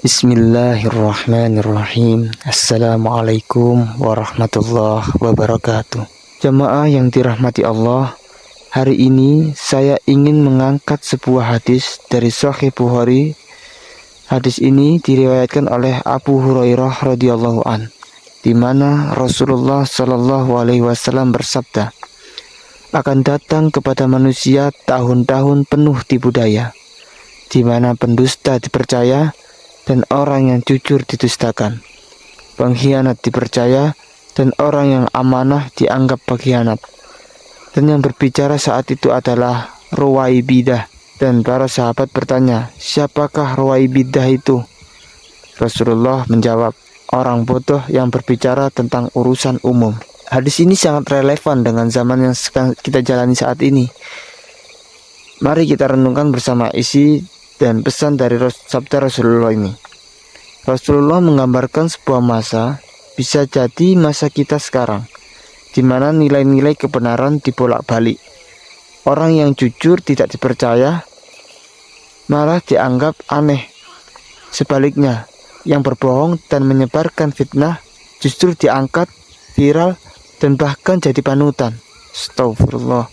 Bismillahirrahmanirrahim. Assalamualaikum warahmatullahi wabarakatuh. Jamaah yang dirahmati Allah, hari ini saya ingin mengangkat sebuah hadis dari Sahih Bukhari. Hadis ini diriwayatkan oleh Abu Hurairah radhiyallahu an, di mana Rasulullah Shallallahu alaihi wasallam bersabda, akan datang kepada manusia tahun-tahun penuh tipu daya, di mana pendusta dipercaya dan orang yang jujur didustakan, pengkhianat dipercaya dan orang yang amanah dianggap pengkhianat. Dan yang berbicara saat itu adalah Ruwaibidah. Dan para sahabat bertanya, siapakah Ruwaibidah itu? Rasulullah menjawab, orang bodoh yang berbicara tentang urusan umum. Hadis ini sangat relevan dengan zaman yang kita jalani saat ini. Mari kita renungkan bersama isi dan pesan dari sabda Rasulullah ini. Rasulullah menggambarkan sebuah masa, bisa jadi masa kita sekarang, di mana nilai-nilai kebenaran dibolak-balik. Orang yang jujur tidak dipercaya, malah dianggap aneh. Sebaliknya, yang berbohong dan menyebarkan fitnah justru diangkat viral dan bahkan jadi panutan. Astagfirullah.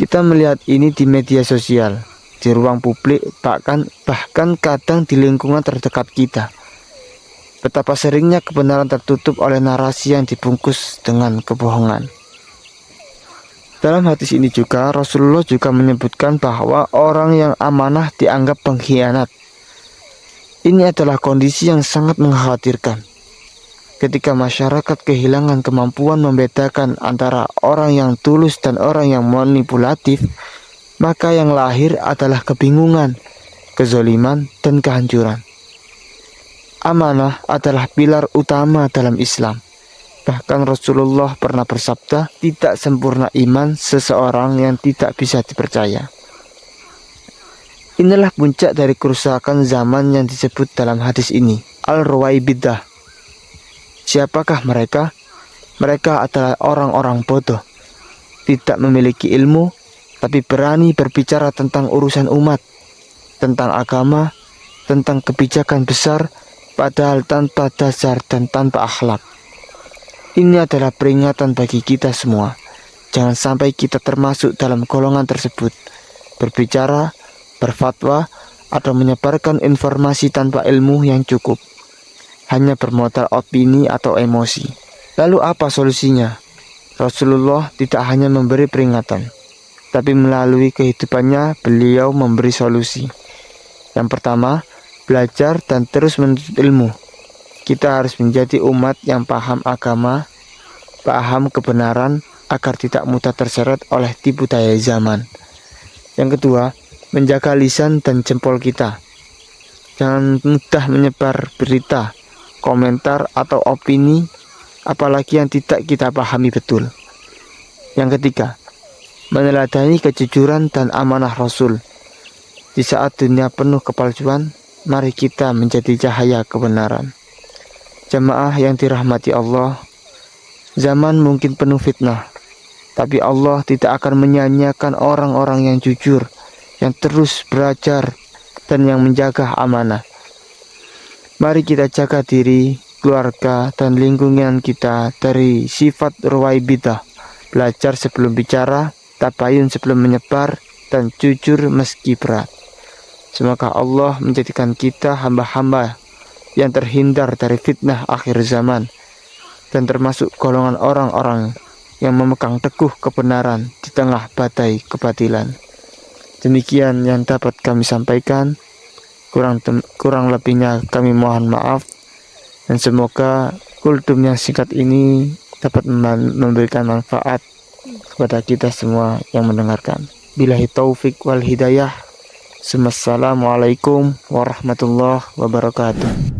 Kita melihat ini di media sosial, di ruang publik, bahkan kadang di lingkungan terdekat kita. Betapa seringnya kebenaran tertutup oleh narasi yang dibungkus dengan kebohongan. Dalam hadis ini juga Rasulullah juga menyebutkan bahwa orang yang amanah dianggap pengkhianat. Ini adalah kondisi yang sangat mengkhawatirkan. Ketika masyarakat kehilangan kemampuan membedakan antara orang yang tulus dan orang yang manipulatif, maka yang lahir adalah kebingungan, kezoliman, dan kehancuran. Amanah adalah pilar utama dalam Islam. Bahkan Rasulullah pernah bersabda, tidak sempurna iman seseorang yang tidak bisa dipercaya. Inilah puncak dari kerusakan zaman yang disebut dalam hadis ini, Al-Ruwaibidah. Siapakah mereka? Mereka adalah orang-orang bodoh, tidak memiliki ilmu, tapi berani berbicara tentang urusan umat, tentang agama, tentang kebijakan besar, padahal tanpa dasar dan tanpa akhlak. Ini adalah peringatan bagi kita semua. Jangan sampai kita termasuk dalam golongan tersebut, berbicara, berfatwa, atau menyebarkan informasi tanpa ilmu yang cukup, hanya bermodal opini atau emosi. Lalu apa solusinya? Rasulullah tidak hanya memberi peringatan, tapi melalui kehidupannya beliau memberi solusi. Yang pertama, belajar dan terus menuntut ilmu. Kita harus menjadi umat yang paham agama, paham kebenaran, agar tidak mudah terseret oleh tipu daya zaman. Yang kedua, menjaga lisan dan jempol kita. Jangan mudah menyebar berita, komentar, atau opini, apalagi yang tidak kita pahami betul. Yang ketiga, meneladani kejujuran dan amanah Rasul. Di saat dunia penuh kepalsuan, mari kita menjadi cahaya kebenaran. Jamaah yang dirahmati Allah, zaman mungkin penuh fitnah, tapi Allah tidak akan menyia-nyiakan orang-orang yang jujur, yang terus belajar dan yang menjaga amanah. Mari kita jaga diri, keluarga, dan lingkungan kita dari sifat Ruwaibidah. Belajar sebelum bicara, tabayun sebelum menyebar, dan jujur meski berat. Semoga Allah menjadikan kita hamba-hamba yang terhindar dari fitnah akhir zaman, dan termasuk golongan orang-orang yang memegang teguh kebenaran di tengah badai kebatilan. Demikian yang dapat kami sampaikan. Kurang lebihnya kami mohon maaf, dan semoga kultum yang singkat ini dapat memberikan manfaat kepada kita semua yang mendengarkan. Billahi taufik wal hidayah. Assalamualaikum warahmatullahi wabarakatuh.